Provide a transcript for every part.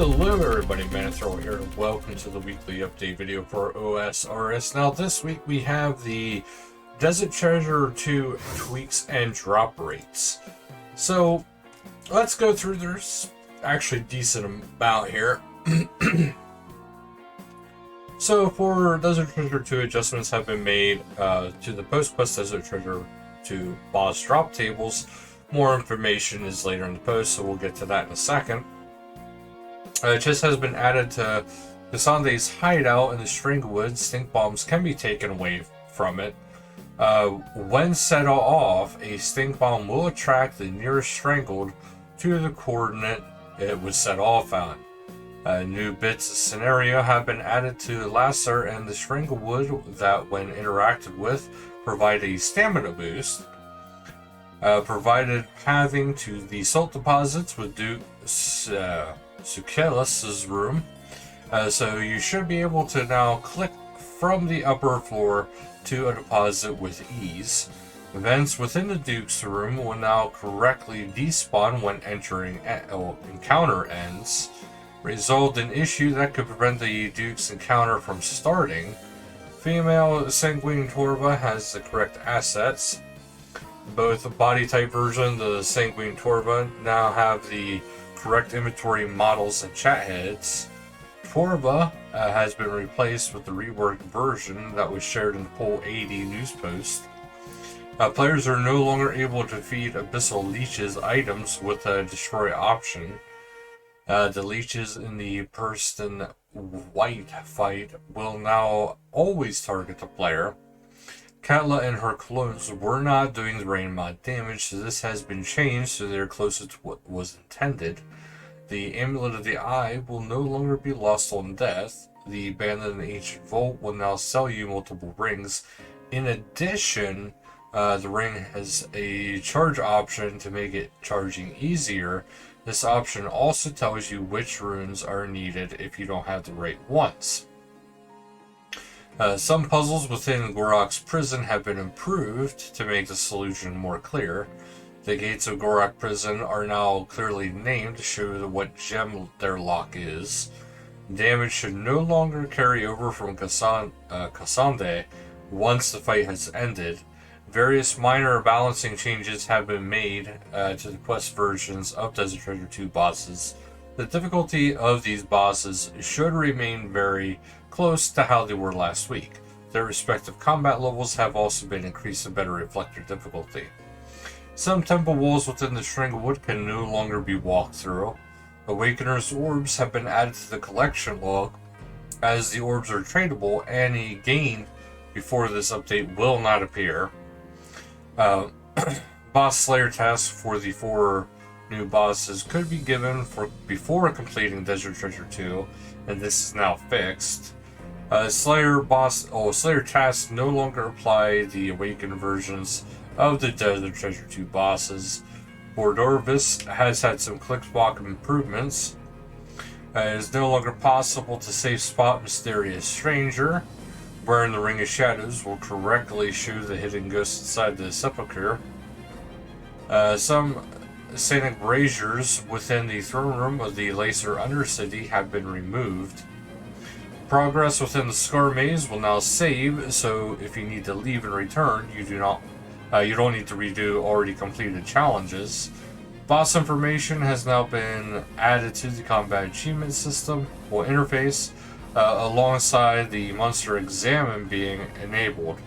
Hello everybody, Manithral here, and welcome to the weekly update video for OSRS. Now this week we have the Desert Treasure 2 tweaks and drop rates. So let's go through, there's actually a decent amount here. So for Desert Treasure 2, adjustments have been made to the post-quest Desert Treasure 2 boss drop tables. More information is later in the post, so we'll get to that in a second. Chest has been added to Kasande's hideout in the Stranglewood. Stink bombs can be taken away from it. When set off, a stink bomb will attract the nearest strangled to the coordinate it was set off on. New bits of scenario have been added to Lasser and the Stranglewood that, when interacted with, provide a stamina boost. Provided pathing to the salt deposits with Duke Sukelis' room. So you should be able to now click from the upper floor to a deposit with ease. Vents within the Duke's room will now correctly despawn when entering encounter ends. Resolved an issue that could prevent the Duke's encounter from starting. Female Sanguine Torva has the correct assets. Both body type version, the Sanguine Torva, now have the correct inventory models and chat heads. Torva has been replaced with the reworked version that was shared in the Poll 80 news post. Players are no longer able to feed Abyssal Leeches items with a destroy option. The leeches in the Person White fight will now always target the player. Katla and her clones were not doing the rain mod damage, so this has been changed so they're closer to what was intended. The Amulet of the Eye will no longer be lost on death. The Abandoned Ancient Vault will now sell you multiple rings. In addition, the ring has a charge option to make it charging easier. This option also tells you which runes are needed if you don't have the right ones. Some puzzles within Gorok's prison have been improved to make the solution more clear. The gates of Gorok prison are now clearly named to show what gem their lock is. Damage should no longer carry over from Kasande once the fight has ended. Various minor balancing changes have been made to the quest versions of Desert Treasure 2 bosses. The difficulty of these bosses should remain very close to how they were last week. Their respective combat levels have also been increased to better reflect their difficulty. Some temple walls within the Stranglewood can no longer be walked through. Awakener's orbs have been added to the collection log. As the orbs are tradable, any gained before this update will not appear. Boss Slayer tasks for the 4 new bosses could be given before completing Desert Treasure 2, and this is now fixed. Slayer tasks no longer apply the awakened versions of the Desert Treasure 2 bosses. Bordorvis has had some clickblock improvements. It is no longer possible to safe spot Mysterious Stranger. Wearing the Ring of Shadows will correctly show the hidden ghost inside the sepulchre. Some Sanic braziers within the throne room of the Lacer Undercity have been removed. Progress within the Scar Maze will now save, so if you need to leave and return, you don't need to redo already completed challenges. Boss information has now been added to the combat achievement system or interface, alongside the monster examine being enabled.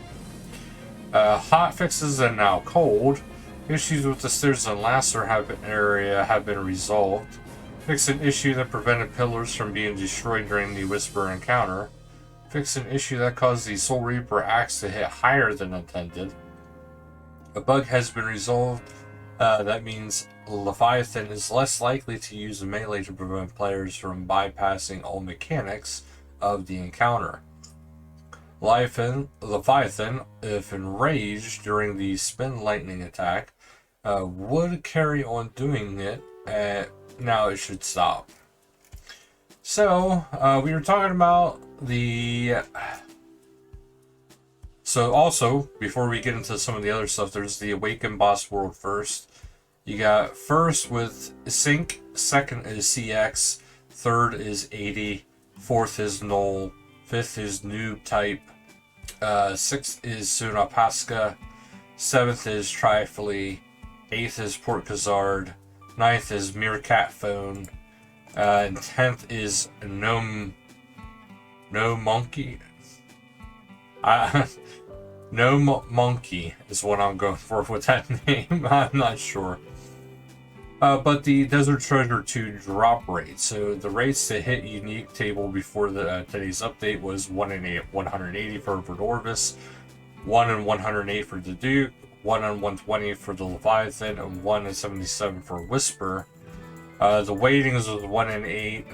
Hot fixes are now cold. Issues with the stairs and Lasser area have been resolved. Fix an issue that prevented pillars from being destroyed during the Whisper encounter. Fix an issue that caused the Soul Reaper axe to hit higher than intended. A bug has been resolved. That means Leviathan is less likely to use melee to prevent players from bypassing all mechanics of the encounter. Leviathan, if enraged during the spin lightning attack, would carry on doing it. Now it should stop. So, we were talking about the... So also, before we get into some of the other stuff, there's the Awakened Boss World first. You got first with Sync, second is CX, third is 80, fourth is null, fifth is noob type, sixth is Sunapasca, seventh is Trifly, eighth is Port Khazard, ninth is Meerkat Phone, and 10th is No Monkey. No Monkey is what I'm going for with that name. I'm not sure. But the Desert Treasure 2 drop rate. So the rates to hit unique table before the today's update was 1 in 180 for Verdorvis, 1 in 108 for the Duke, 1 in 120 for the Leviathan, and 1 in 77 for Whisper. The weightings was 1 in 8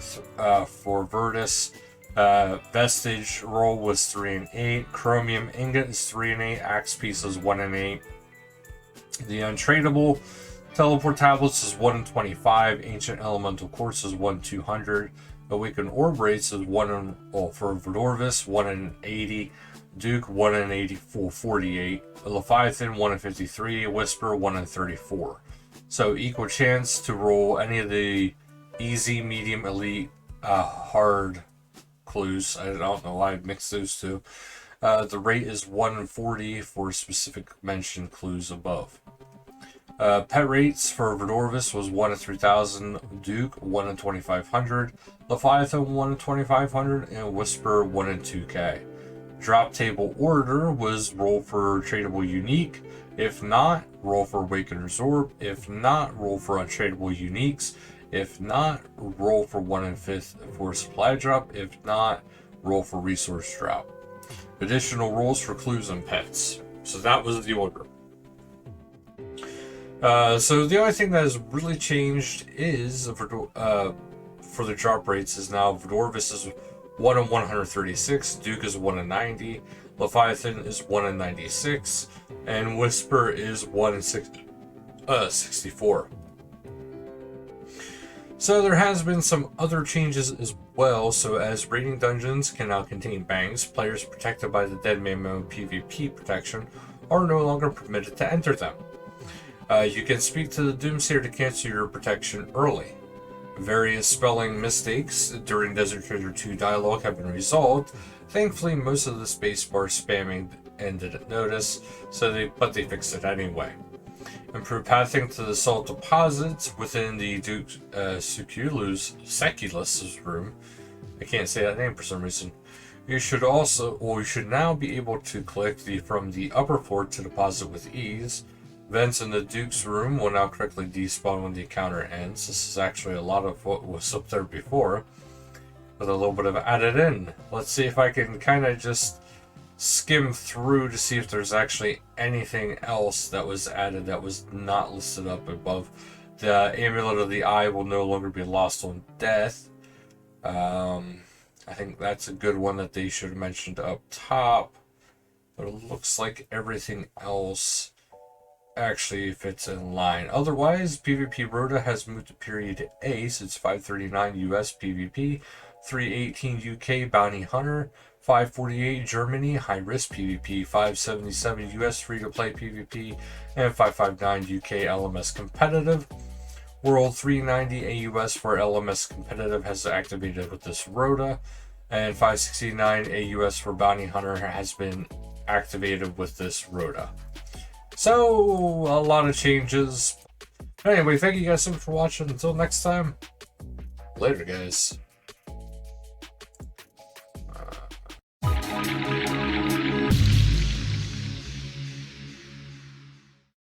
for Virtus. Vestige roll was 3 in 8. Chromium ingot is 3 in 8. Axe piece is 1 in 8. The untradeable teleport tablets is 1 in 25. Ancient elemental quartz is 1 in 200. Awakened orb rates is 1 in for Verdorvis, 1 in 80. Duke 1 in 48. Leviathan 1 in 53. Whisper 1 in 34. So equal chance to roll any of the easy, medium, elite, hard clues. I don't know why I mixed those two. The rate is 1 in 40 for specific mentioned clues above. Pet rates for Verdorvis was 1 in 3000, Duke 1 in 2500, Leviathan 1 in 2500, and Whisper 1 in 2k. Drop table order was roll for tradable unique. If not, roll for Awakener's Orb. If not, roll for untradeable uniques. If not, roll for 1 in 5th for supply drop. If not, roll for resource drop. Additional rolls for clues and pets. So that was the order. So the only thing that has really changed is for the drop rates is now Verdorvis is 1 in 136, Duke is 1 in 90, Leviathan is 1 in 96, and Whisper is 1 in 64. So there has been some other changes as well. So as raiding dungeons can now contain bangs, players protected by the Dead Man Mode PvP protection are no longer permitted to enter them. You can speak to the Doomsayer to cancel your protection early. Various spelling mistakes during Desert Treasure 2 dialogue have been resolved. Thankfully, most of the spacebar spamming didn't notice, but they fixed it anyway. Improved pathing to the salt deposits within the Duke Seculus's room. I can't say that name for some reason. You should now be able to click from the upper floor to deposit with ease. Vents in the Duke's room will now correctly despawn when the encounter ends. This is actually a lot of what was up there before, with a little bit of added in. Let's see if I can kind of just skim through to see if there's actually anything else that was added that was not listed up above. The Amulet of the Eye will no longer be lost on death. I think that's a good one that they should have mentioned up top. But it looks like everything else actually fits in line. Otherwise, PvP Rota has moved to period A since 539 US PvP, 318 UK Bounty Hunter, 548 Germany High Risk PvP, 577 US Free to Play PvP, and 559 UK LMS Competitive. World 390 AUS for LMS Competitive has activated with this Rota, and 569 AUS for Bounty Hunter has been activated with this Rota. So, a lot of changes. Anyway, thank you guys so much for watching. Until next time, later guys.